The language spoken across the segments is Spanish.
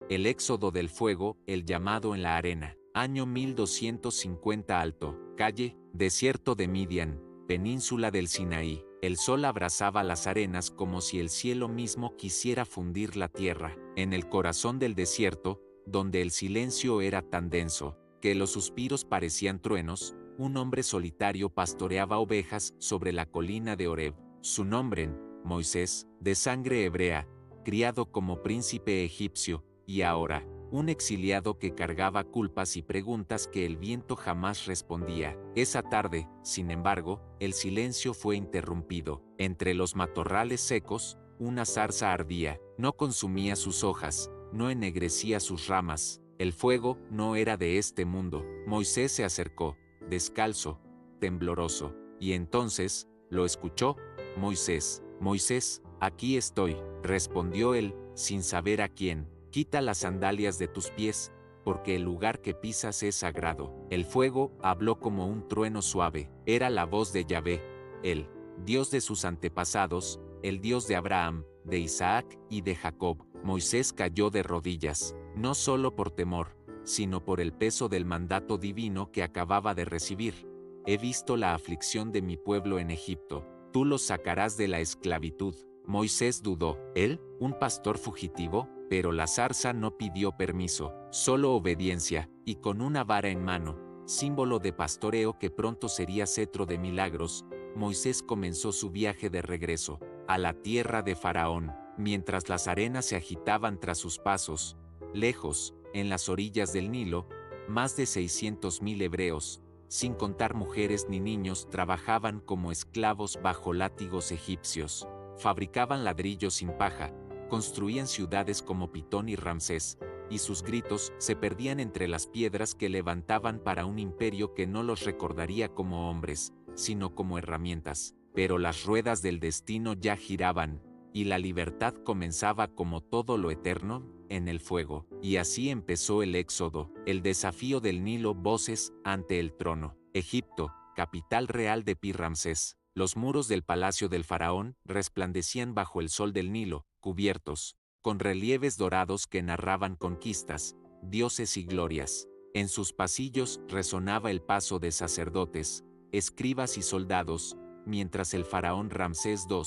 El éxodo del fuego, el llamado en la arena. Año 1250 Alto, calle, desierto de Midian, península del Sinaí. El sol abrazaba las arenas como si el cielo mismo quisiera fundir la tierra. En el corazón del desierto, donde el silencio era tan denso, que los suspiros parecían truenos, un hombre solitario pastoreaba ovejas sobre la colina de Horeb. Su nombre, Moisés, de sangre hebrea, criado como príncipe egipcio, y ahora, un exiliado que cargaba culpas y preguntas que el viento jamás respondía. Esa tarde, sin embargo, el silencio fue interrumpido. Entre los matorrales secos, una zarza ardía, no consumía sus hojas, no ennegrecía sus ramas. El fuego no era de este mundo. Moisés se acercó, descalzo, tembloroso, y entonces, lo escuchó. Moisés, Moisés, aquí estoy, respondió él, sin saber a quién. Quita las sandalias de tus pies, porque el lugar que pisas es sagrado. El fuego habló como un trueno suave. Era la voz de Yahvé, el Dios de sus antepasados, el Dios de Abraham, de Isaac y de Jacob. Moisés cayó de rodillas, no solo por temor, sino por el peso del mandato divino que acababa de recibir. He visto la aflicción de mi pueblo en Egipto. Tú los sacarás de la esclavitud. Moisés dudó. ¿Él, un pastor fugitivo? Pero la zarza no pidió permiso, solo obediencia, y con una vara en mano, símbolo de pastoreo que pronto sería cetro de milagros, Moisés comenzó su viaje de regreso, a la tierra de Faraón, mientras las arenas se agitaban tras sus pasos. Lejos, en las orillas del Nilo, más de 600.000 hebreos, sin contar mujeres ni niños, trabajaban como esclavos bajo látigos egipcios, fabricaban ladrillos sin paja, construían ciudades como Pitón y Ramsés, y sus gritos se perdían entre las piedras que levantaban para un imperio que no los recordaría como hombres, sino como herramientas. Pero las ruedas del destino ya giraban, y la libertad comenzaba como todo lo eterno, en el fuego. Y así empezó el éxodo, el desafío del Nilo, voces ante el trono. Egipto, capital real de Pi-Ramsés. Los muros del palacio del faraón resplandecían bajo el sol del Nilo, cubiertos, con relieves dorados que narraban conquistas, dioses y glorias. En sus pasillos resonaba el paso de sacerdotes, escribas y soldados, mientras el faraón Ramsés II,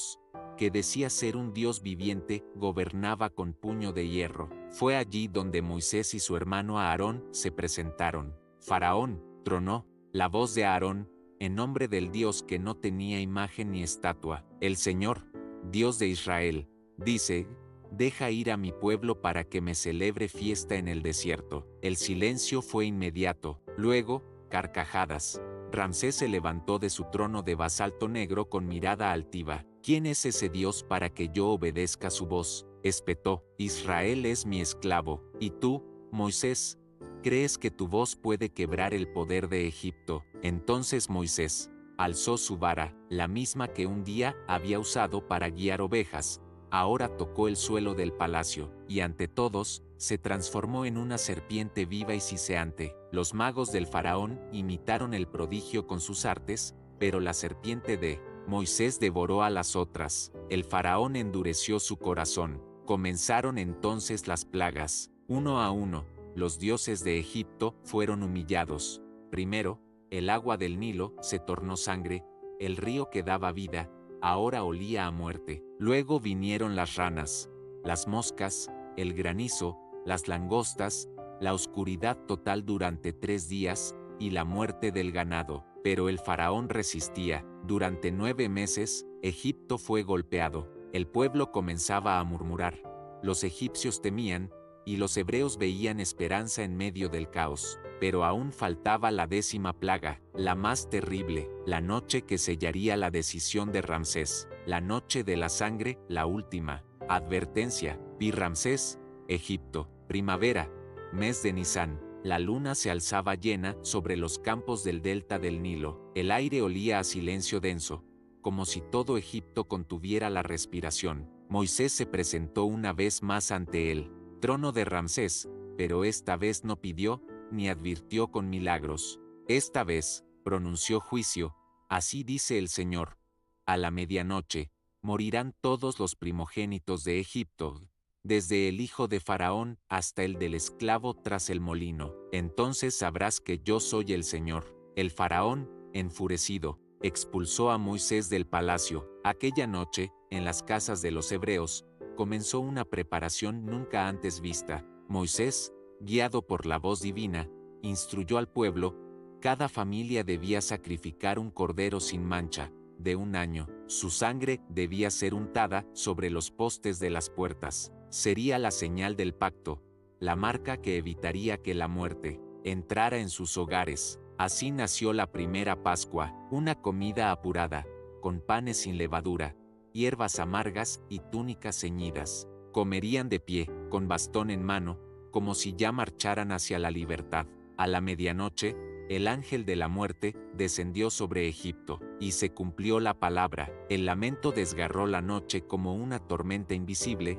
que decía ser un dios viviente, gobernaba con puño de hierro. Fue allí donde Moisés y su hermano Aarón se presentaron. Faraón, tronó, la voz de Aarón, en nombre del Dios que no tenía imagen ni estatua. El Señor, Dios de Israel, dice: deja ir a mi pueblo para que me celebre fiesta en el desierto. El silencio fue inmediato, luego, carcajadas. Ramsés se levantó de su trono de basalto negro con mirada altiva. ¿Quién es ese Dios para que yo obedezca su voz? Espetó. Israel es mi esclavo. ¿Y tú, Moisés, crees que tu voz puede quebrar el poder de Egipto? Entonces Moisés alzó su vara, la misma que un día había usado para guiar ovejas. Ahora tocó el suelo del palacio, y ante todos, se transformó en una serpiente viva y siseante. Los magos del faraón imitaron el prodigio con sus artes, pero la serpiente de Moisés devoró a las otras. El faraón endureció su corazón. Comenzaron entonces las plagas. Uno a uno, los dioses de Egipto fueron humillados. Primero, el agua del Nilo se tornó sangre, el río que daba vida, ahora olía a muerte. Luego vinieron las ranas, las moscas, el granizo, las langostas, la oscuridad total durante 3 días, y la muerte del ganado. Pero el faraón resistía. Durante 9 meses, Egipto fue golpeado. El pueblo comenzaba a murmurar. Los egipcios temían, y los hebreos veían esperanza en medio del caos. Pero aún faltaba la 10ª plaga, la más terrible, la noche que sellaría la decisión de Ramsés, la noche de la sangre, la última. Advertencia: Pi-Ramsés, Egipto, primavera, mes de Nisán. La luna se alzaba llena sobre los campos del delta del Nilo. El aire olía a silencio denso, como si todo Egipto contuviera la respiración. Moisés se presentó una vez más ante el trono de Ramsés, pero esta vez no pidió, ni advirtió con milagros. Esta vez, pronunció juicio: así dice el Señor, a la medianoche, morirán todos los primogénitos de Egipto. desde el hijo de Faraón hasta el del esclavo tras el molino. Entonces sabrás que yo soy el Señor. El Faraón, enfurecido, expulsó a Moisés del palacio. Aquella noche, en las casas de los hebreos, comenzó una preparación nunca antes vista. Moisés, guiado por la voz divina, instruyó al pueblo. Cada familia debía sacrificar un cordero sin mancha, de 1 año. Su sangre debía ser untada sobre los postes de las puertas. Sería la señal del pacto, la marca que evitaría que la muerte entrara en sus hogares. Así nació la primera Pascua, una comida apurada, con panes sin levadura, hierbas amargas y túnicas ceñidas. Comerían de pie, con bastón en mano, como si ya marcharan hacia la libertad. A la medianoche, el ángel de la muerte descendió sobre Egipto, y se cumplió la palabra. El lamento desgarró la noche como una tormenta invisible.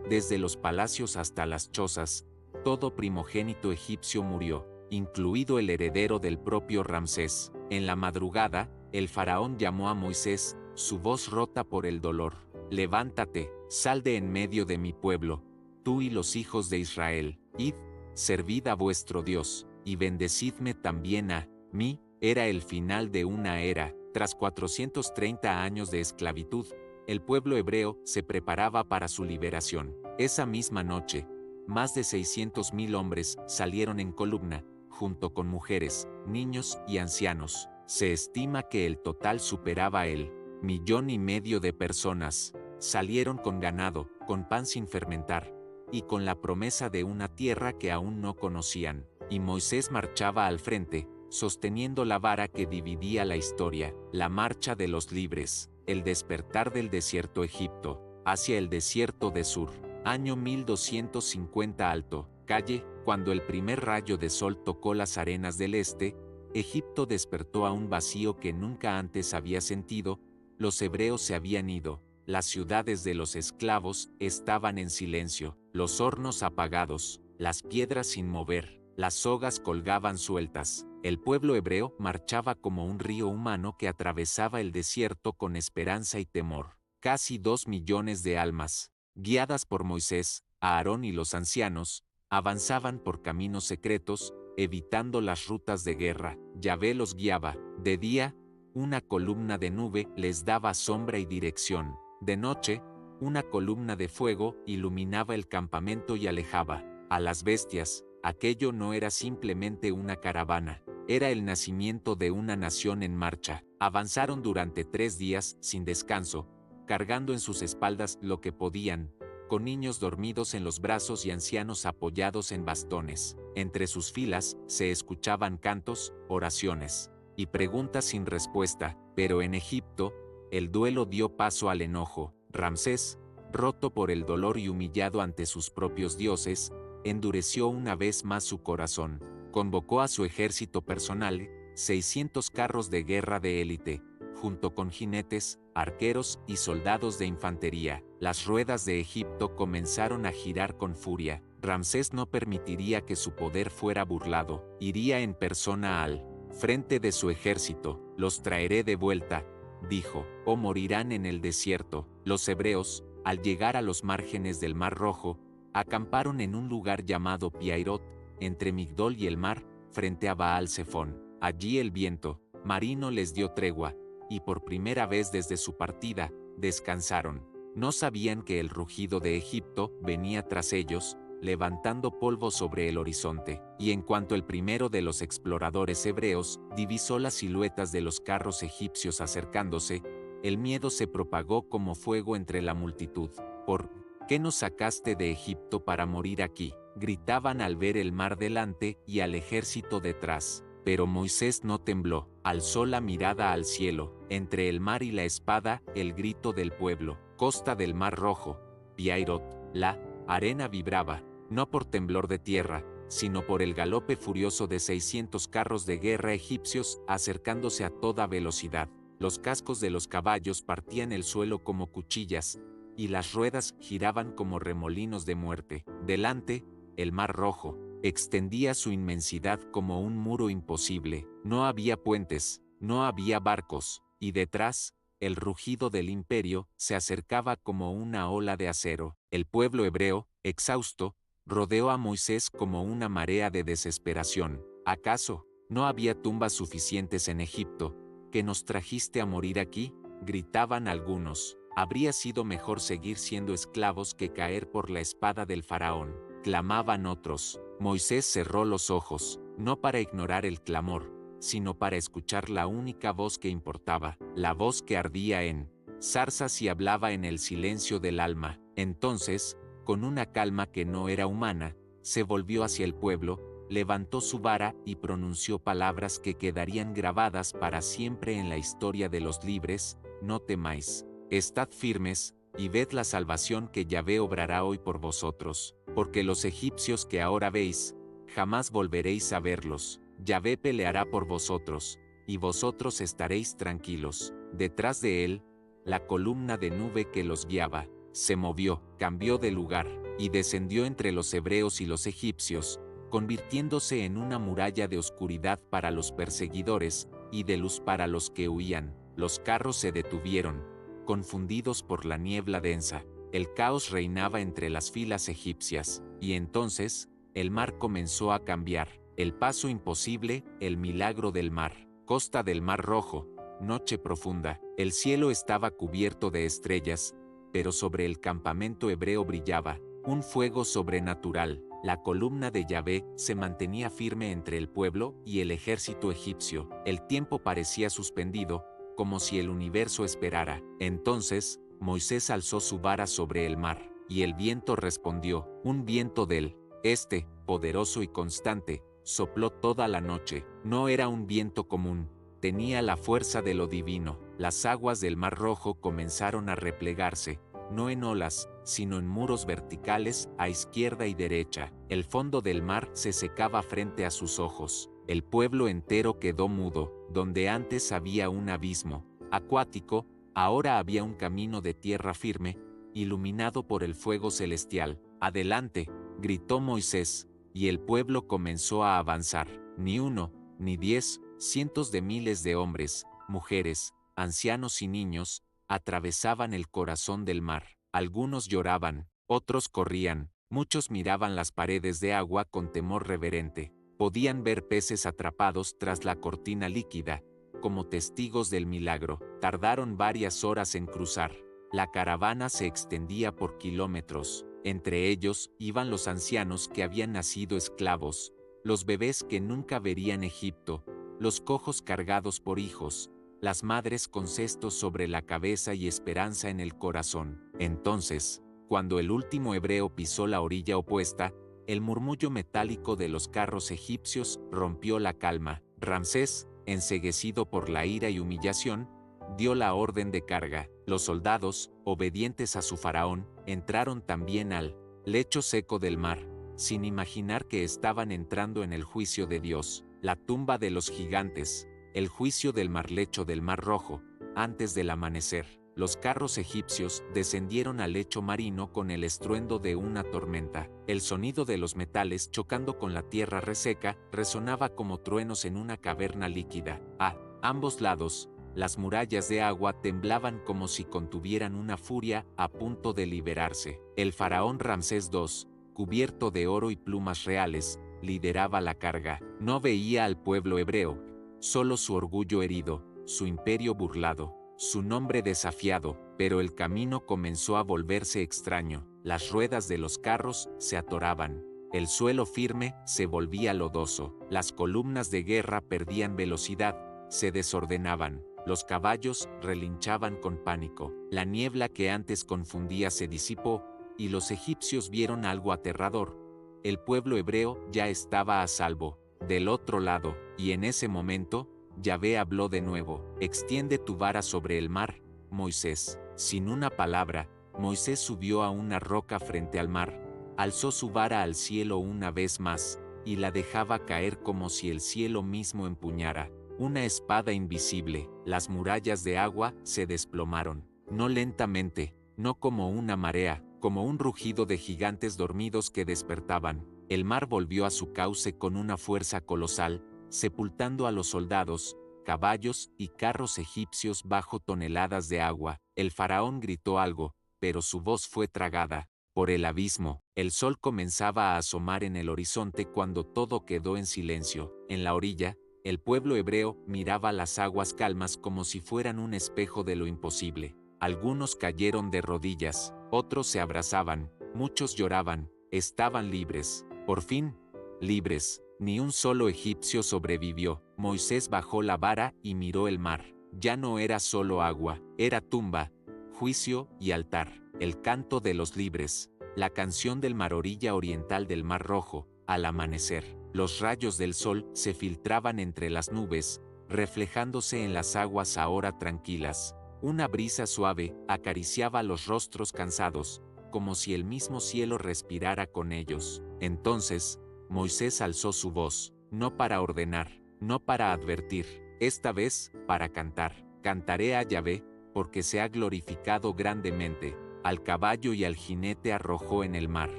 Desde los palacios hasta las chozas, todo primogénito egipcio murió, incluido el heredero del propio Ramsés. En la madrugada, el faraón llamó a Moisés, su voz rota por el dolor. Levántate, sal de en medio de mi pueblo, tú y los hijos de Israel. Id, servid a vuestro Dios, y bendecidme también a mí. Era el final de una era. Tras 430 años de esclavitud, el pueblo hebreo se preparaba para su liberación. Esa misma noche, más de 600.000 hombres salieron en columna, junto con mujeres, niños y ancianos. Se estima que el total superaba el 1,5 millones de personas. Salieron con ganado, con pan sin fermentar, y con la promesa de una tierra que aún no conocían. Y Moisés marchaba al frente, sosteniendo la vara que dividía la historia, la marcha de los libres, el despertar del desierto Egipto, hacia el desierto de Sur. Año 1250 alto, calle, cuando el primer rayo de sol tocó las arenas del este, Egipto despertó a un vacío que nunca antes había sentido. Los hebreos se habían ido, las ciudades de los esclavos estaban en silencio, los hornos apagados, las piedras sin mover, las sogas colgaban sueltas. El pueblo hebreo marchaba como un río humano que atravesaba el desierto con esperanza y temor. Casi 2 millones de almas, guiadas por Moisés, Aarón y los ancianos, avanzaban por caminos secretos, evitando las rutas de guerra. Yahvé los guiaba. De día, una columna de nube les daba sombra y dirección. De noche, una columna de fuego iluminaba el campamento y alejaba a las bestias. Aquello no era simplemente una caravana, era el nacimiento de una nación en marcha. Avanzaron durante 3 días, sin descanso, cargando en sus espaldas lo que podían, con niños dormidos en los brazos y ancianos apoyados en bastones. Entre sus filas se escuchaban cantos, oraciones y preguntas sin respuesta, pero en Egipto, el duelo dio paso al enojo. Ramsés, roto por el dolor y humillado ante sus propios dioses, endureció una vez más su corazón. Convocó a su ejército personal, 600 carros de guerra de élite, junto con jinetes, arqueros y soldados de infantería. Las ruedas de Egipto comenzaron a girar con furia. Ramsés no permitiría que su poder fuera burlado. Iría en persona al frente de su ejército. Los traeré de vuelta, dijo, o morirán en el desierto. Los hebreos, al llegar a los márgenes del Mar Rojo, acamparon en un lugar llamado Piairot, entre Migdol y el mar, frente a Baal-Zephón. Allí el viento marino les dio tregua, y por primera vez desde su partida, descansaron. No sabían que el rugido de Egipto venía tras ellos, levantando polvo sobre el horizonte, y en cuanto el primero de los exploradores hebreos divisó las siluetas de los carros egipcios acercándose, el miedo se propagó como fuego entre la multitud. ¿Por qué nos sacaste de Egipto para morir aquí?, gritaban al ver el mar delante y al ejército detrás. Pero Moisés no tembló, alzó la mirada al cielo, entre el mar y la espada, el grito del pueblo. Costa del Mar Rojo, Piairot, la arena vibraba, no por temblor de tierra, sino por el galope furioso de 600 carros de guerra egipcios acercándose a toda velocidad. Los cascos de los caballos partían el suelo como cuchillas, y las ruedas giraban como remolinos de muerte. Delante, el Mar Rojo extendía su inmensidad como un muro imposible. No había puentes, no había barcos, y detrás, el rugido del imperio se acercaba como una ola de acero. El pueblo hebreo, Exhausto, rodeó a Moisés como una marea de desesperación. ¿Acaso no había tumbas suficientes en Egipto, que nos trajiste a morir aquí? Gritaban algunos. Habría sido mejor seguir siendo esclavos que caer por la espada del faraón, clamaban otros. Moisés cerró los ojos, no para ignorar el clamor, sino para escuchar la única voz que importaba, la voz que ardía en zarzas y hablaba en el silencio del alma. Entonces, con una calma que no era humana, se volvió hacia el pueblo, levantó su vara y pronunció palabras que quedarían grabadas para siempre en la historia de los libres: no temáis, estad firmes, y ved la salvación que Yahvé obrará hoy por vosotros, porque los egipcios que ahora veis, jamás volveréis a verlos. Yahvé peleará por vosotros, y vosotros estaréis tranquilos. Detrás de él, la columna de nube que los guiaba, se movió, cambió de lugar, y descendió entre los hebreos y los egipcios, convirtiéndose en una muralla de oscuridad para los perseguidores, y de luz para los que huían. Los carros se detuvieron, confundidos por la niebla densa. El caos reinaba entre las filas egipcias, y entonces, el mar comenzó a cambiar. El paso imposible, el milagro del mar. Costa del Mar Rojo, noche profunda. El cielo estaba cubierto de estrellas, pero sobre el campamento hebreo brillaba un fuego sobrenatural. La columna de Yahvé se mantenía firme entre el pueblo y el ejército egipcio. El tiempo parecía suspendido, como si el universo esperara. Entonces, Moisés alzó su vara sobre el mar, y el viento respondió, un viento del este, poderoso y constante, sopló toda la noche. No era un viento común, tenía la fuerza de lo divino. Las aguas del Mar Rojo comenzaron a replegarse, no en olas, sino en muros verticales a izquierda y derecha. El fondo del mar se secaba frente a sus ojos. El pueblo entero quedó mudo. Donde antes había un abismo acuático, ahora había un camino de tierra firme, iluminado por el fuego celestial. Adelante, gritó Moisés, y el pueblo comenzó a avanzar. Ni uno, ni 10, cientos de miles de hombres, mujeres, ancianos y niños, atravesaban el corazón del mar. Algunos lloraban, otros corrían, muchos miraban las paredes de agua con temor reverente. Podían ver peces atrapados tras la cortina líquida, como testigos del milagro. Tardaron varias horas en cruzar. La caravana se extendía por kilómetros. Entre ellos iban los ancianos que habían nacido esclavos, los bebés que nunca verían Egipto, los cojos cargados por hijos, las madres con cestos sobre la cabeza y esperanza en el corazón. Entonces, cuando el último hebreo pisó la orilla opuesta, el murmullo metálico de los carros egipcios rompió la calma. Ramsés, enceguecido por la ira y humillación, dio la orden de carga. Los soldados, obedientes a su faraón, entraron también al lecho seco del mar, sin imaginar que estaban entrando en el juicio de Dios, la tumba de los gigantes, el juicio del lecho del Mar Rojo. Antes del amanecer, los carros egipcios descendieron al lecho marino con el estruendo de una tormenta. El sonido de los metales chocando con la tierra reseca resonaba como truenos en una caverna líquida. A ambos lados, las murallas de agua temblaban como si contuvieran una furia a punto de liberarse. El faraón Ramsés II, cubierto de oro y plumas reales, lideraba la carga. No veía al pueblo hebreo, solo su orgullo herido, su imperio burlado, su nombre desafiado, pero el camino comenzó a volverse extraño. Las ruedas de los carros se atoraban. El suelo firme se volvía lodoso. Las columnas de guerra perdían velocidad, se desordenaban. Los caballos relinchaban con pánico. La niebla que antes confundía se disipó, y los egipcios vieron algo aterrador. El pueblo hebreo ya estaba a salvo, del otro lado, y en ese momento, Yahvé habló de nuevo. Extiende tu vara sobre el mar, Moisés. Sin una palabra, Moisés subió a una roca frente al mar, alzó su vara al cielo una vez más, y la dejaba caer como si el cielo mismo empuñara una espada invisible. Las murallas de agua se desplomaron, no lentamente, no como una marea, como un rugido de gigantes dormidos que despertaban. El mar volvió a su cauce con una fuerza colosal, sepultando a los soldados, caballos y carros egipcios bajo toneladas de agua. El faraón gritó algo, pero su voz fue tragada por el abismo. El sol comenzaba a asomar en el horizonte cuando todo quedó en silencio. En la orilla, el pueblo hebreo miraba las aguas calmas como si fueran un espejo de lo imposible. Algunos cayeron de rodillas, otros se abrazaban, muchos lloraban, estaban libres. Por fin, libres. Ni un solo egipcio sobrevivió. Moisés bajó la vara y miró el mar. Ya no era solo agua, era tumba, juicio y altar. El canto de los libres. La canción del mar orilla oriental del Mar Rojo. Al amanecer, los rayos del sol se filtraban entre las nubes, reflejándose en las aguas ahora tranquilas. Una brisa suave acariciaba los rostros cansados, como si el mismo cielo respirara con ellos. Entonces, Moisés alzó su voz, no para ordenar, no para advertir, esta vez, para cantar. Cantaré a Yahvé, porque se ha glorificado grandemente. Al caballo y al jinete arrojó en el mar.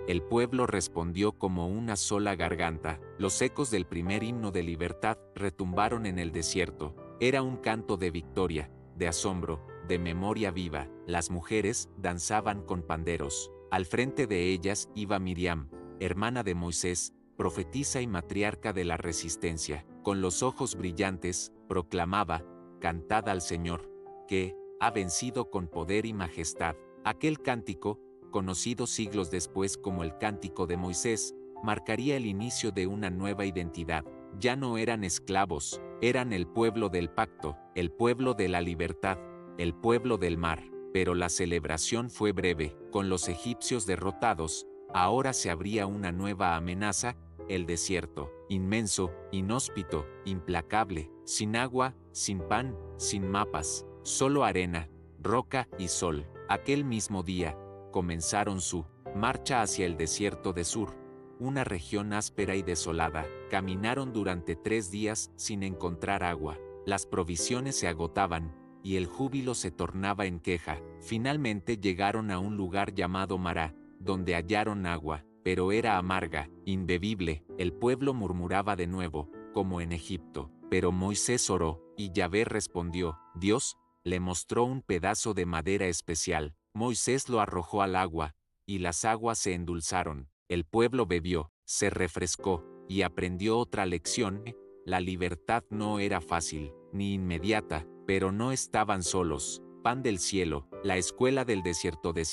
El pueblo respondió como una sola garganta. Los ecos del primer himno de libertad retumbaron en el desierto. Era un canto de victoria, de asombro, de memoria viva. Las mujeres danzaban con panderos. Al frente de ellas iba Miriam, hermana de Moisés, profetisa y matriarca de la resistencia. Con los ojos brillantes, proclamaba: «Cantad al Señor, que ha vencido con poder y majestad». Aquel cántico, conocido siglos después como el Cántico de Moisés, marcaría el inicio de una nueva identidad. Ya no eran esclavos, eran el pueblo del pacto, el pueblo de la libertad, el pueblo del mar. Pero la celebración fue breve. Con los egipcios derrotados, ahora se abría una nueva amenaza: el desierto, inmenso, inhóspito, implacable, sin agua, sin pan, sin mapas, solo arena, roca y sol. Aquel mismo día, comenzaron su marcha hacia el desierto de Sur, una región áspera y desolada. Caminaron durante 3 días sin encontrar agua. Las provisiones se agotaban, y el júbilo se tornaba en queja. Finalmente llegaron a un lugar llamado Mará, donde hallaron agua, pero era amarga, imbebible. El pueblo murmuraba de nuevo, como en Egipto. Pero Moisés oró, y Yahvé respondió. Dios le mostró un pedazo de madera especial. Moisés lo arrojó al agua, y las aguas se endulzaron. El pueblo bebió, se refrescó, y aprendió otra lección. La libertad no era fácil, ni inmediata, pero no estaban solos. Pan del cielo, la escuela del desierto de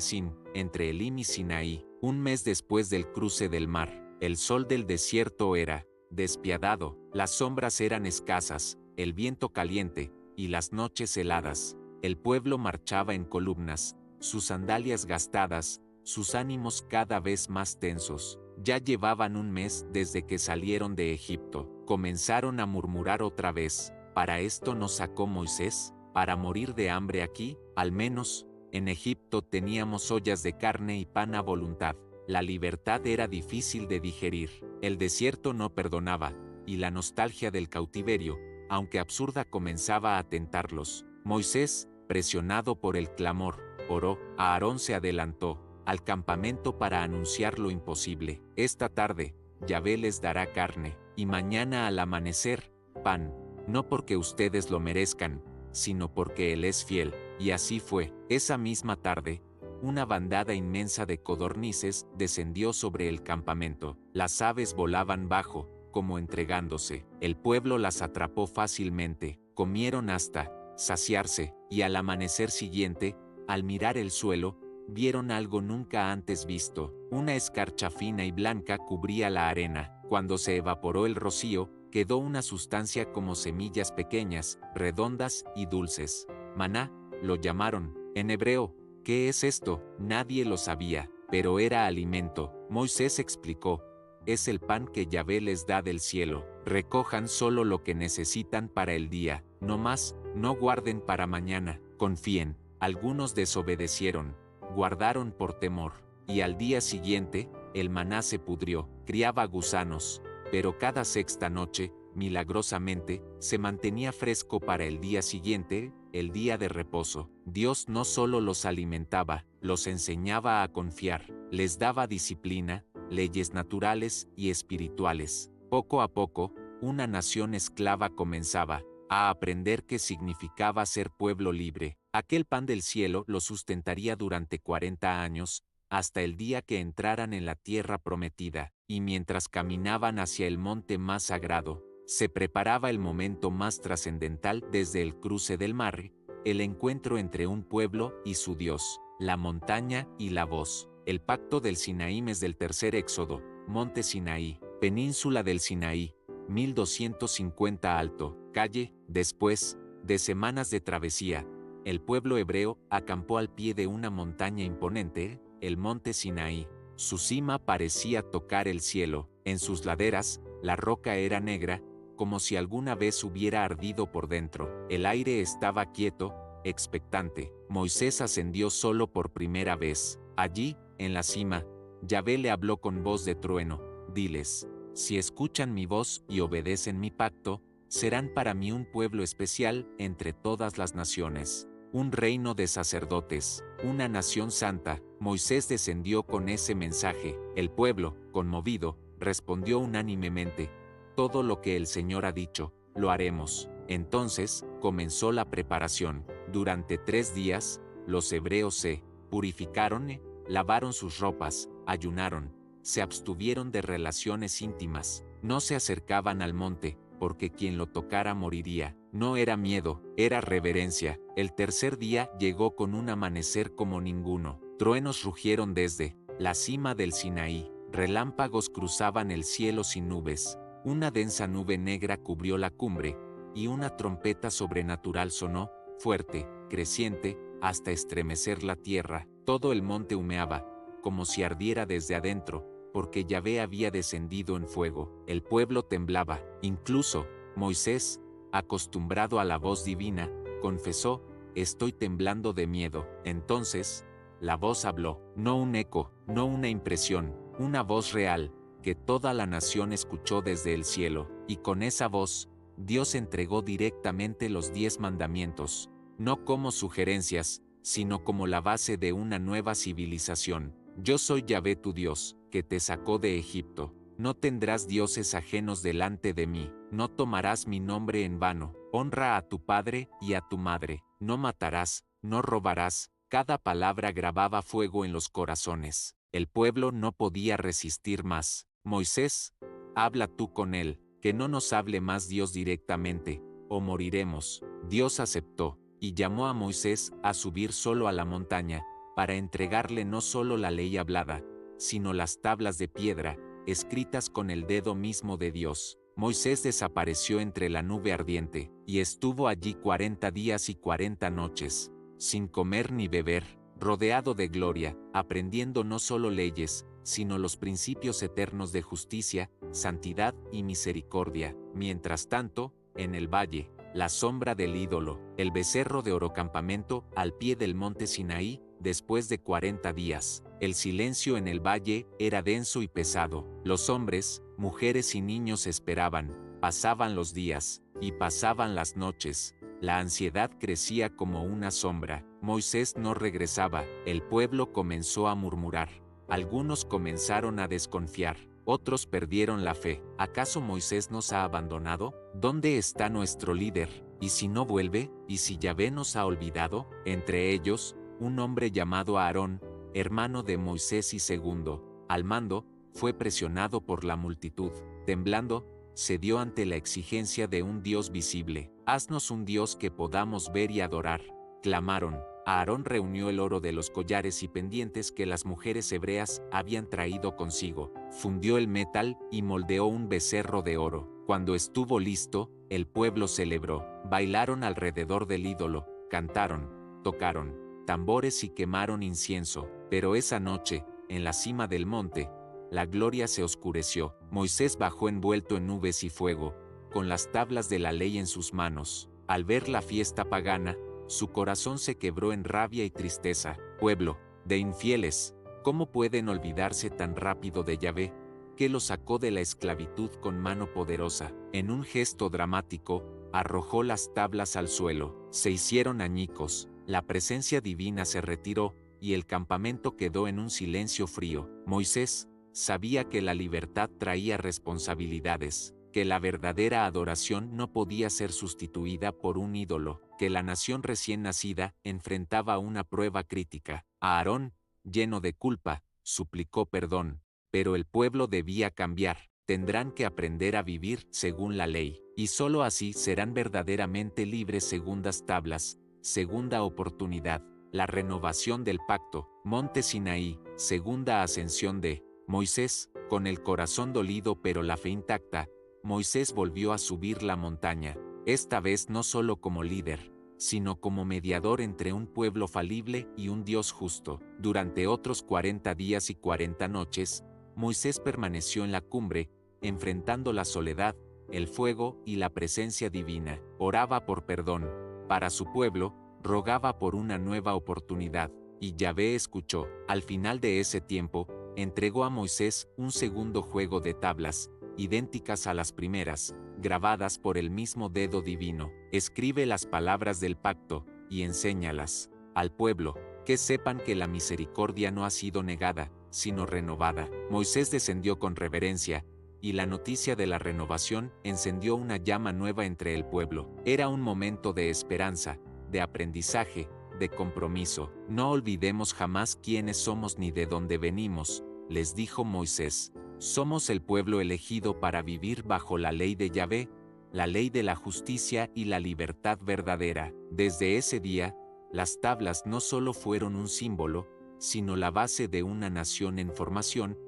Sin, entre Elim y Sinaí. Un mes después del cruce del mar, el sol del desierto era despiadado, las sombras eran escasas, el viento caliente, y las noches heladas. El pueblo marchaba en columnas, sus sandalias gastadas, sus ánimos cada vez más tensos. Ya llevaban un mes desde que salieron de Egipto. Comenzaron a murmurar otra vez. ¿Para esto nos sacó Moisés? ¿Para morir de hambre aquí? Al menos, en Egipto teníamos ollas de carne y pan a voluntad. La libertad era difícil de digerir. El desierto no perdonaba, y la nostalgia del cautiverio, aunque absurda, comenzaba a tentarlos. Moisés, presionado por el clamor, oró. Aarón se adelantó al campamento para anunciar lo imposible. Esta tarde, Yahvé les dará carne, y mañana al amanecer, pan, no porque ustedes lo merezcan, sino porque Él es fiel. Y así fue. Esa misma tarde, una bandada inmensa de codornices descendió sobre el campamento. Las aves volaban bajo, como entregándose. El pueblo las atrapó fácilmente, comieron hasta saciarse, y al amanecer siguiente, al mirar el suelo, vieron algo nunca antes visto. Una escarcha fina y blanca cubría la arena. Cuando se evaporó el rocío, quedó una sustancia como semillas pequeñas, redondas y dulces. Maná, lo llamaron. En hebreo, ¿qué es esto? Nadie lo sabía, pero era alimento. Moisés explicó: es el pan que Yahvé les da del cielo. Recojan solo lo que necesitan para el día, no más, no guarden para mañana, confíen. Algunos desobedecieron, guardaron por temor, y al día siguiente, el maná se pudrió, criaba gusanos, pero cada sexta noche, milagrosamente, se mantenía fresco para el día siguiente, el día de reposo. Dios no solo los alimentaba, los enseñaba a confiar, les daba disciplina, leyes naturales y espirituales. Poco a poco, una nación esclava comenzaba a aprender qué significaba ser pueblo libre. Aquel pan del cielo lo sustentaría durante 40 años, hasta el día que entraran en la tierra prometida, y mientras caminaban hacia el monte más sagrado, se preparaba el momento más trascendental desde el cruce del mar, el encuentro entre un pueblo y su Dios, la montaña y la voz. El pacto del Sinaí mes del tercer éxodo, Monte Sinaí, península del Sinaí, 1250 alto, calle. Después de semanas de travesía, el pueblo hebreo acampó al pie de una montaña imponente, el monte Sinaí. Su cima parecía tocar el cielo, en sus laderas, la roca era negra, como si alguna vez hubiera ardido por dentro. El aire estaba quieto, expectante. Moisés ascendió solo por primera vez. Allí, en la cima, Yahvé le habló con voz de trueno. Diles: si escuchan mi voz y obedecen mi pacto, serán para mí un pueblo especial entre todas las naciones, un reino de sacerdotes, una nación santa. Moisés descendió con ese mensaje. El pueblo, conmovido, respondió unánimemente: todo lo que el Señor ha dicho, lo haremos. Entonces, comenzó la preparación. Durante 3 días, los hebreos se purificaron, lavaron sus ropas, ayunaron, se abstuvieron de relaciones íntimas, no se acercaban al monte, porque quien lo tocara moriría. No era miedo, era reverencia. El tercer día llegó con un amanecer como ninguno. Truenos rugieron desde la cima del Sinaí, relámpagos cruzaban el cielo sin nubes, una densa nube negra cubrió la cumbre, y una trompeta sobrenatural sonó, fuerte, creciente, hasta estremecer la tierra. Todo el monte humeaba, como si ardiera desde adentro, porque Yahvé había descendido en fuego. El pueblo temblaba. Incluso Moisés, acostumbrado a la voz divina, confesó: estoy temblando de miedo. Entonces, la voz habló, no un eco, no una impresión, una voz real, que toda la nación escuchó desde el cielo, y con esa voz, Dios entregó directamente los 10 mandamientos, no como sugerencias, sino como la base de una nueva civilización. Yo soy Yahvé tu Dios, que te sacó de Egipto. No tendrás dioses ajenos delante de mí, no tomarás mi nombre en vano. Honra a tu padre y a tu madre. No matarás, no robarás. Cada palabra grababa fuego en los corazones. El pueblo no podía resistir más. Moisés, habla tú con él, que no nos hable más Dios directamente, o moriremos. Dios aceptó, y llamó a Moisés a subir solo a la montaña, para entregarle no solo la ley hablada, sino las tablas de piedra, escritas con el dedo mismo de Dios. Moisés desapareció entre la nube ardiente, y estuvo allí 40 días y 40 noches, sin comer ni beber, rodeado de gloria, aprendiendo no solo leyes, sino los principios eternos de justicia, santidad y misericordia. Mientras tanto, en el valle, la sombra del ídolo, el becerro de oro campamento, al pie del monte Sinaí, después de 40 días. El silencio en el valle era denso y pesado. Los hombres, mujeres y niños esperaban. Pasaban los días, y pasaban las noches. La ansiedad crecía como una sombra. Moisés no regresaba. El pueblo comenzó a murmurar. Algunos comenzaron a desconfiar. Otros perdieron la fe. ¿Acaso Moisés nos ha abandonado? ¿Dónde está nuestro líder? ¿Y si no vuelve? ¿Y si Yahvé nos ha olvidado? Entre ellos, un hombre llamado Aarón, hermano de Moisés y segundo al mando, fue presionado por la multitud. Temblando, cedió ante la exigencia de un Dios visible. Haznos un Dios que podamos ver y adorar, clamaron. Aarón reunió el oro de los collares y pendientes que las mujeres hebreas habían traído consigo, fundió el metal y moldeó un becerro de oro. Cuando estuvo listo, el pueblo celebró, bailaron alrededor del ídolo, cantaron, tocaron tambores y quemaron incienso. Pero esa noche, en la cima del monte, la gloria se oscureció. Moisés bajó envuelto en nubes y fuego, con las tablas de la ley en sus manos. Al ver la fiesta pagana, su corazón se quebró en rabia y tristeza. Pueblo de infieles, ¿cómo pueden olvidarse tan rápido de Yahvé, que los sacó de la esclavitud con mano poderosa? En un gesto dramático, arrojó las tablas al suelo. Se hicieron añicos, la presencia divina se retiró, y el campamento quedó en un silencio frío. Moisés sabía que la libertad traía responsabilidades, que la verdadera adoración no podía ser sustituida por un ídolo, que la nación recién nacida enfrentaba una prueba crítica. Aarón, lleno de culpa, suplicó perdón, pero el pueblo debía cambiar. Tendrán que aprender a vivir según la ley, y solo así serán verdaderamente libres. Segundas tablas, segunda oportunidad, la renovación del pacto, Monte Sinaí, segunda ascensión de Moisés, con el corazón dolido pero la fe intacta, Moisés volvió a subir la montaña, esta vez no solo como líder, sino como mediador entre un pueblo falible y un Dios justo. Durante otros 40 días y 40 noches, Moisés permaneció en la cumbre, enfrentando la soledad, el fuego y la presencia divina. Oraba por perdón para su pueblo, rogaba por una nueva oportunidad, y Yahvé escuchó. Al final de ese tiempo, entregó a Moisés un segundo juego de tablas, idénticas a las primeras, grabadas por el mismo dedo divino. Escribe las palabras del pacto, y enséñalas al pueblo, que sepan que la misericordia no ha sido negada, sino renovada. Moisés descendió con reverencia, y la noticia de la renovación encendió una llama nueva entre el pueblo. Era un momento de esperanza, de aprendizaje, de compromiso. No olvidemos jamás quiénes somos ni de dónde venimos, les dijo Moisés. Somos el pueblo elegido para vivir bajo la ley de Yahvé, la ley de la justicia y la libertad verdadera. Desde ese día, las tablas no solo fueron un símbolo, sino la base de una nación en formación,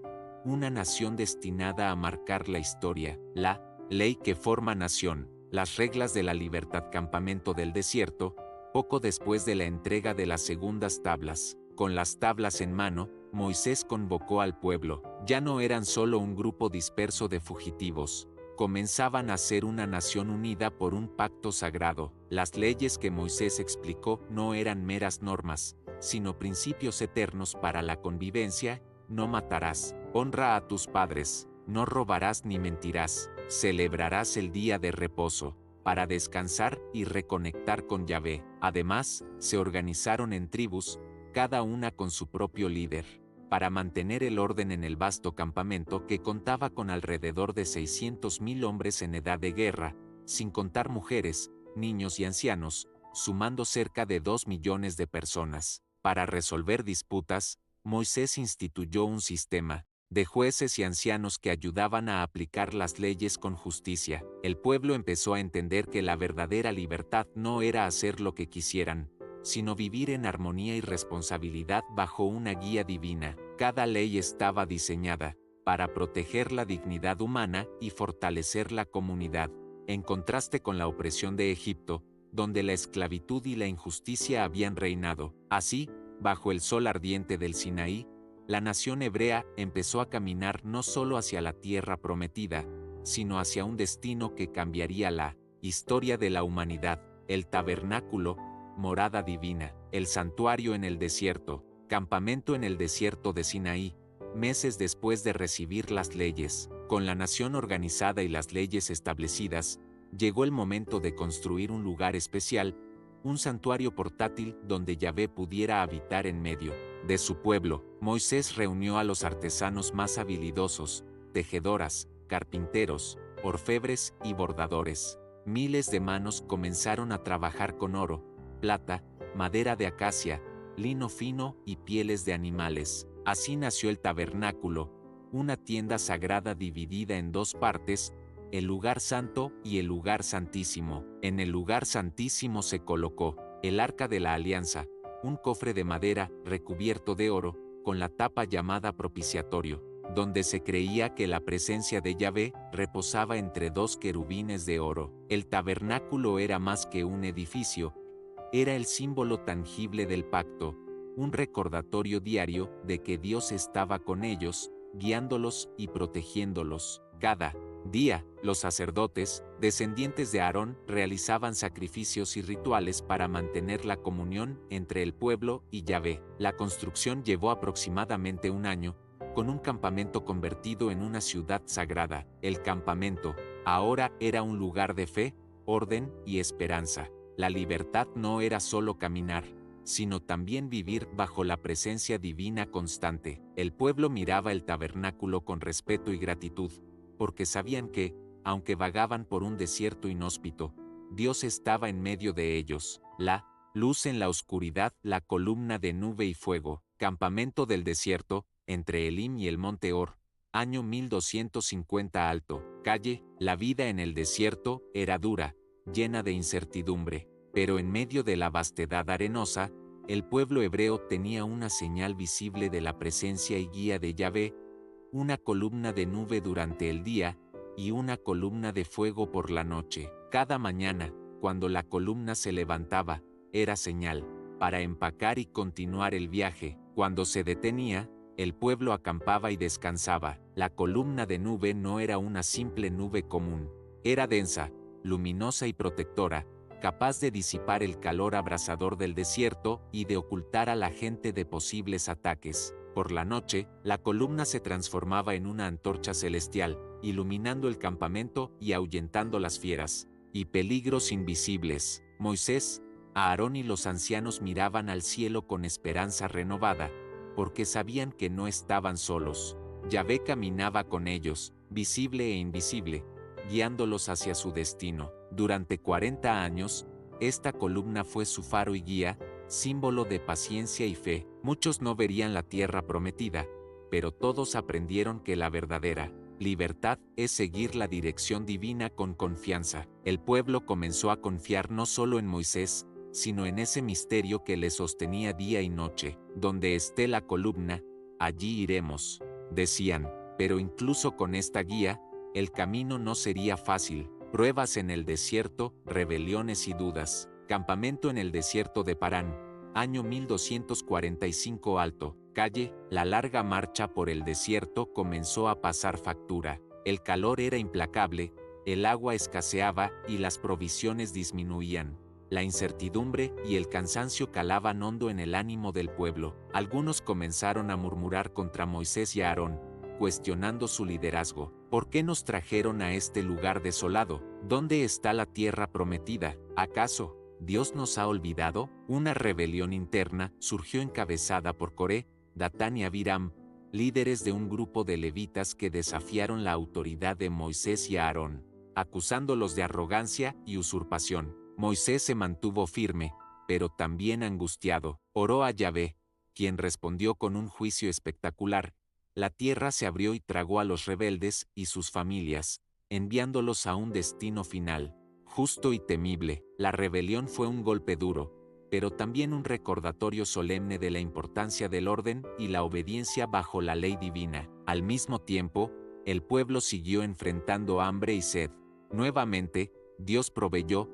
una nación destinada a marcar la historia, la ley que forma nación, las reglas de la libertad. Campamento del desierto, poco después de la entrega de las segundas tablas. Con las tablas en mano, Moisés convocó al pueblo. Ya no eran solo un grupo disperso de fugitivos, comenzaban a ser una nación unida por un pacto sagrado. Las leyes que Moisés explicó no eran meras normas, sino principios eternos para la convivencia. No matarás, honra a tus padres, no robarás ni mentirás, celebrarás el día de reposo, para descansar y reconectar con Yahvé. Además, se organizaron en tribus, cada una con su propio líder, para mantener el orden en el vasto campamento que contaba con alrededor de 600.000 hombres en edad de guerra, sin contar mujeres, niños y ancianos, sumando cerca de 2 millones de personas. Para resolver disputas, Moisés instituyó un sistema de jueces y ancianos que ayudaban a aplicar las leyes con justicia. El pueblo empezó a entender que la verdadera libertad no era hacer lo que quisieran, sino vivir en armonía y responsabilidad bajo una guía divina. Cada ley estaba diseñada para proteger la dignidad humana y fortalecer la comunidad, en contraste con la opresión de Egipto, donde la esclavitud y la injusticia habían reinado. Así, bajo el sol ardiente del Sinaí, la nación hebrea empezó a caminar no solo hacia la tierra prometida, sino hacia un destino que cambiaría la historia de la humanidad. El tabernáculo, morada divina, el santuario en el desierto, campamento en el desierto de Sinaí. Meses después de recibir las leyes, con la nación organizada y las leyes establecidas, llegó el momento de construir un lugar especial, un santuario portátil donde Yahvé pudiera habitar en medio de su pueblo. Moisés reunió a los artesanos más habilidosos, tejedoras, carpinteros, orfebres y bordadores. Miles de manos comenzaron a trabajar con oro, plata, madera de acacia, lino fino y pieles de animales. Así nació el tabernáculo, una tienda sagrada dividida en dos partes, el lugar santo y el lugar santísimo. En el lugar santísimo se colocó el arca de la alianza, un cofre de madera recubierto de oro, con la tapa llamada propiciatorio, donde se creía que la presencia de Yahvé reposaba entre dos querubines de oro. El tabernáculo era más que un edificio, era el símbolo tangible del pacto, un recordatorio diario de que Dios estaba con ellos, guiándolos y protegiéndolos. Cada día, los sacerdotes, descendientes de Aarón, realizaban sacrificios y rituales para mantener la comunión entre el pueblo y Yahvé. La construcción llevó aproximadamente un año, con un campamento convertido en una ciudad sagrada. El campamento, ahora era un lugar de fe, orden y esperanza. La libertad no era solo caminar, sino también vivir bajo la presencia divina constante. El pueblo miraba el tabernáculo con respeto y gratitud, porque sabían que, aunque vagaban por un desierto inhóspito, Dios estaba en medio de ellos. La luz en la oscuridad, la columna de nube y fuego, Campamento del desierto, entre Elim y el monte Hor, año 1250 alto, calle, la vida en el desierto era dura, llena de incertidumbre, pero en medio de la vastedad arenosa, el pueblo hebreo tenía una señal visible de la presencia y guía de Yahvé, una columna de nube durante el día, y una columna de fuego por la noche. Cada mañana, cuando la columna se levantaba, era señal para empacar y continuar el viaje. Cuando se detenía, el pueblo acampaba y descansaba. La columna de nube no era una simple nube común. Era densa, luminosa y protectora, capaz de disipar el calor abrasador del desierto y de ocultar a la gente de posibles ataques. Por la noche, la columna se transformaba en una antorcha celestial, iluminando el campamento y ahuyentando las fieras y peligros invisibles. Moisés, Aarón y los ancianos miraban al cielo con esperanza renovada, porque sabían que no estaban solos. Yahvé caminaba con ellos, visible e invisible, guiándolos hacia su destino. Durante 40 años, esta columna fue su faro y guía, símbolo de paciencia y fe. Muchos no verían la tierra prometida, pero todos aprendieron que la verdadera libertad es seguir la dirección divina con confianza. El pueblo comenzó a confiar no solo en Moisés, sino en ese misterio que le sostenía día y noche. Donde esté la columna, allí iremos, decían, pero incluso con esta guía, el camino no sería fácil. Pruebas en el desierto, rebeliones y dudas. Campamento en el desierto de Parán, año 1245 alto, calle, la larga marcha por el desierto comenzó a pasar factura. El calor era implacable, el agua escaseaba y las provisiones disminuían. La incertidumbre y el cansancio calaban hondo en el ánimo del pueblo. Algunos comenzaron a murmurar contra Moisés y Aarón, cuestionando su liderazgo. ¿Por qué nos trajeron a este lugar desolado? ¿Dónde está la tierra prometida? ¿Acaso Dios nos ha olvidado? Una rebelión interna surgió encabezada por Coré, Datán y Abiram, líderes de un grupo de levitas que desafiaron la autoridad de Moisés y Aarón, acusándolos de arrogancia y usurpación. Moisés se mantuvo firme, pero también angustiado. Oró a Yahvé, quien respondió con un juicio espectacular. La tierra se abrió y tragó a los rebeldes y sus familias, enviándolos a un destino final, justo y temible. La rebelión fue un golpe duro, pero también un recordatorio solemne de la importancia del orden y la obediencia bajo la ley divina. Al mismo tiempo, el pueblo siguió enfrentando hambre y sed. Nuevamente, Dios proveyó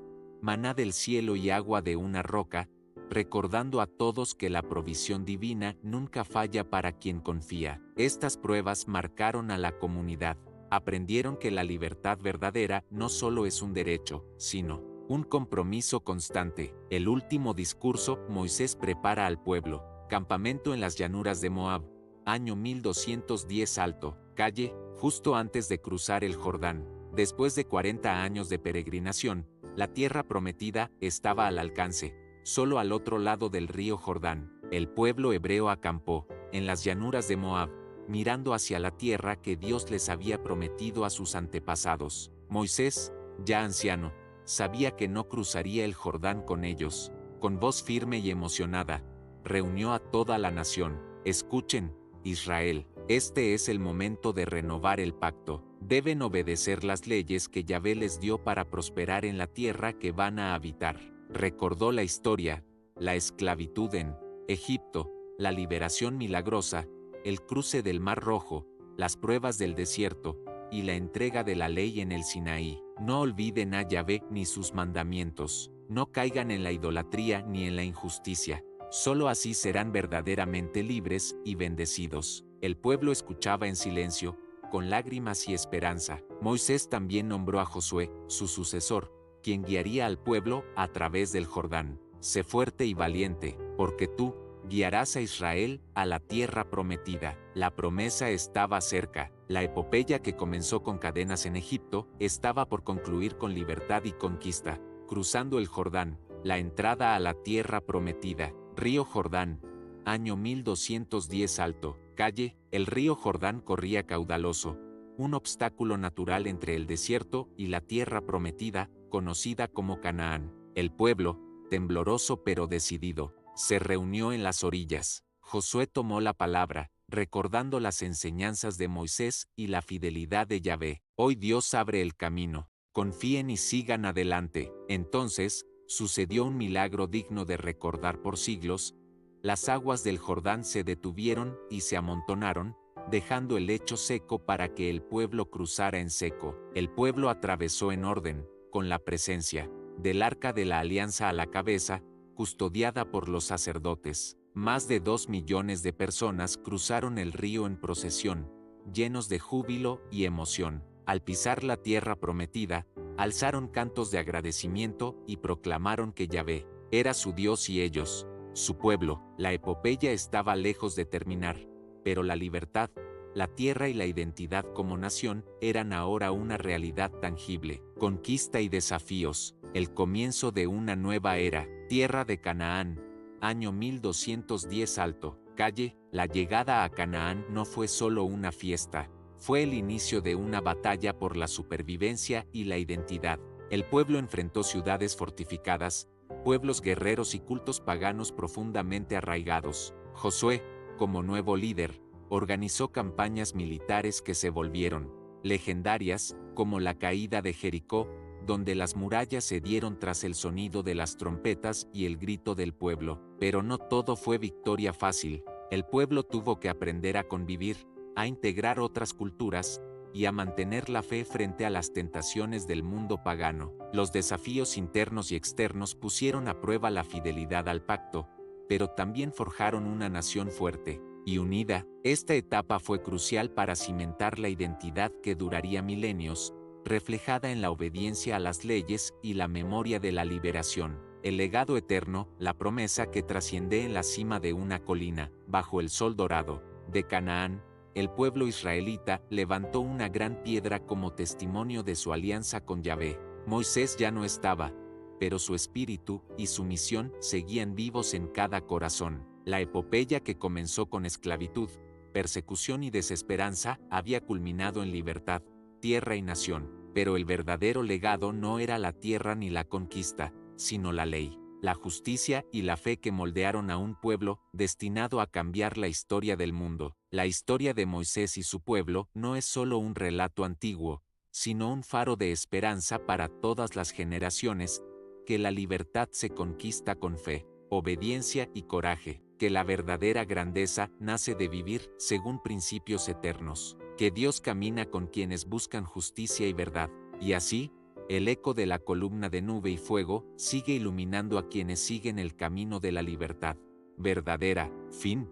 maná del cielo y agua de una roca, recordando a todos que la provisión divina nunca falla para quien confía. Estas pruebas marcaron a la comunidad. Aprendieron que la libertad verdadera no solo es un derecho, sino un compromiso constante. El último discurso, Moisés prepara al pueblo. Campamento en las llanuras de Moab, año 1210 alto, calle, justo antes de cruzar el Jordán. Después de 40 años de peregrinación, la tierra prometida estaba al alcance. Solo al otro lado del río Jordán, el pueblo hebreo acampó, en las llanuras de Moab, mirando hacia la tierra que Dios les había prometido a sus antepasados. Moisés, ya anciano, sabía que no cruzaría el Jordán con ellos. Con voz firme y emocionada, reunió a toda la nación. Escuchen, Israel, este es el momento de renovar el pacto. Deben obedecer las leyes que Yahvé les dio para prosperar en la tierra que van a habitar. Recordó la historia, la esclavitud en Egipto, la liberación milagrosa, el cruce del Mar Rojo, las pruebas del desierto, y la entrega de la ley en el Sinaí. No olviden a Yahvé ni sus mandamientos. No caigan en la idolatría ni en la injusticia. Solo así serán verdaderamente libres y bendecidos. El pueblo escuchaba en silencio, con lágrimas y esperanza. Moisés también nombró a Josué, su sucesor, quien guiaría al pueblo a través del Jordán. Sé fuerte y valiente, porque tú guiarás a Israel a la tierra prometida. La promesa estaba cerca. La epopeya que comenzó con cadenas en Egipto estaba por concluir con libertad y conquista. Cruzando el Jordán, la entrada a la tierra prometida. Río Jordán, año 1210 alto, calle, el río Jordán corría caudaloso, un obstáculo natural entre el desierto y la tierra prometida, conocida como Canaán. El pueblo, tembloroso pero decidido, se reunió en las orillas. Josué tomó la palabra, recordando las enseñanzas de Moisés y la fidelidad de Yahvé. Hoy Dios abre el camino. Confíen y sigan adelante. Entonces, sucedió un milagro digno de recordar por siglos. Las aguas del Jordán se detuvieron y se amontonaron, dejando el lecho seco para que el pueblo cruzara en seco. El pueblo atravesó en orden, con la presencia del arca de la alianza a la cabeza, custodiada por los sacerdotes. Más de 2 millones de personas cruzaron el río en procesión, llenos de júbilo y emoción. Al pisar la tierra prometida, alzaron cantos de agradecimiento y proclamaron que Yahvé era su Dios y ellos, su pueblo. La epopeya estaba lejos de terminar, pero la libertad, la tierra y la identidad como nación eran ahora una realidad tangible. Conquista y desafíos, el comienzo de una nueva era. Tierra de Canaán, año 1210 Alto. Calle, la llegada a Canaán no fue solo una fiesta, fue el inicio de una batalla por la supervivencia y la identidad. El pueblo enfrentó ciudades fortificadas, pueblos guerreros y cultos paganos profundamente arraigados. Josué, como nuevo líder, organizó campañas militares que se volvieron legendarias, como la caída de Jericó, donde las murallas cedieron tras el sonido de las trompetas y el grito del pueblo. Pero no todo fue victoria fácil. El pueblo tuvo que aprender a convivir, a integrar otras culturas, y a mantener la fe frente a las tentaciones del mundo pagano. Los desafíos internos y externos pusieron a prueba la fidelidad al pacto, pero también forjaron una nación fuerte y unida. Esta etapa fue crucial para cimentar la identidad que duraría milenios, reflejada en la obediencia a las leyes y la memoria de la liberación. El legado eterno, la promesa que trasciende en la cima de una colina, bajo el sol dorado, de Canaán. El pueblo israelita levantó una gran piedra como testimonio de su alianza con Yahvé. Moisés ya no estaba, pero su espíritu y su misión seguían vivos en cada corazón. La epopeya que comenzó con esclavitud, persecución y desesperanza había culminado en libertad, tierra y nación. Pero el verdadero legado no era la tierra ni la conquista, sino la ley, la justicia y la fe que moldearon a un pueblo destinado a cambiar la historia del mundo. La historia de Moisés y su pueblo no es solo un relato antiguo, sino un faro de esperanza para todas las generaciones, que la libertad se conquista con fe, obediencia y coraje, que la verdadera grandeza nace de vivir según principios eternos, que Dios camina con quienes buscan justicia y verdad, y así, el eco de la columna de nube y fuego sigue iluminando a quienes siguen el camino de la libertad verdadera. Fin.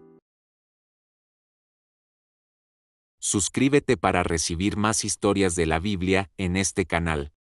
Suscríbete para recibir más historias de la Biblia en este canal.